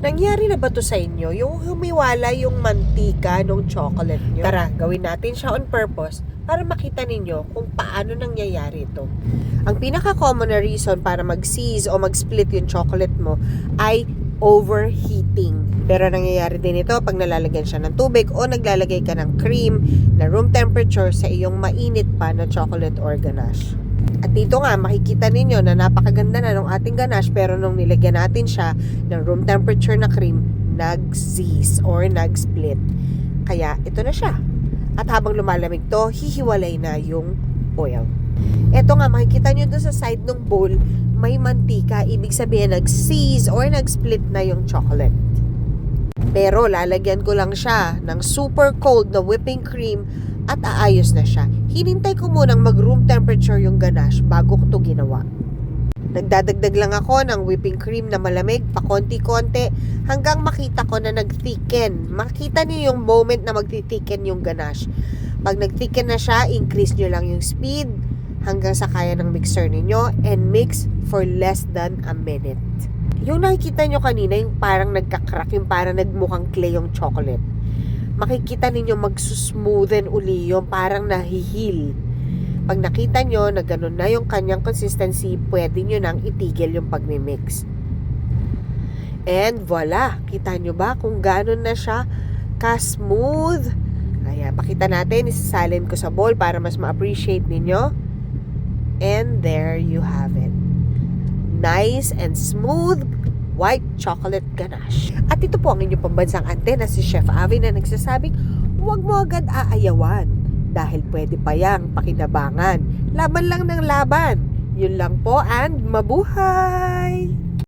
Nangyari na ba to sa inyo? Yung humiwala yung mantika ng chocolate nyo? Tara, gawin natin siya on purpose para makita ninyo kung paano nangyayari ito. Ang pinaka-common na reason para mag-seize o mag-split yung chocolate mo ay overheating. Pero nangyayari din ito pag nalalagyan siya ng tubig o naglalagay ka ng cream na room temperature sa iyong mainit pa na chocolate or ganache. At dito nga, makikita ninyo na napakaganda na ng ating ganache, pero nung nilagyan natin siya ng room temperature na cream, nag-seize or nag-split. Kaya ito na siya. At habang lumalamig to, hihiwalay na yung oil. Ito nga, makikita nyo doon sa side ng bowl, may mantika. Ibig sabihin, nag-seize or nag-split na yung chocolate. Pero lalagyan ko lang siya ng super cold na whipping cream at aayos na siya. Hinintay ko munang mag-room temperature yung ganache bago ko to ginawa. Nagdadagdag lang ako ng whipping cream na malamig pa konti-konti hanggang makita ko na nag-thicken. Makita niyo yung moment na mag-thicken yung ganache. Pag nag-thicken na siya, increase nyo lang yung speed hanggang sa kaya ng mixer ninyo and mix for less than a minute. Yung nakikita nyo kanina, yung parang nagka-crack, yung parang nagmukhang clay yung chocolate. Makikita ninyo magsusmoothen uli yung parang nahihil. Pag nakita nyo na ganun na yung kanyang consistency, pwede nyo nang itigil yung pagmimix. And voila! Kita nyo ba kung ganun na siya ka-smooth? Ayan, pakita natin. Isasalin ko sa bowl para mas ma-appreciate ninyo. And there you have it. Nice and smooth white chocolate ganache. At ito po ang inyong pambansang ante na si Chef Avi na nagsasabing, huwag mo agad aayawan dahil pwede pa yang pakinabangan. Laban lang ng laban. Yun lang po and mabuhay!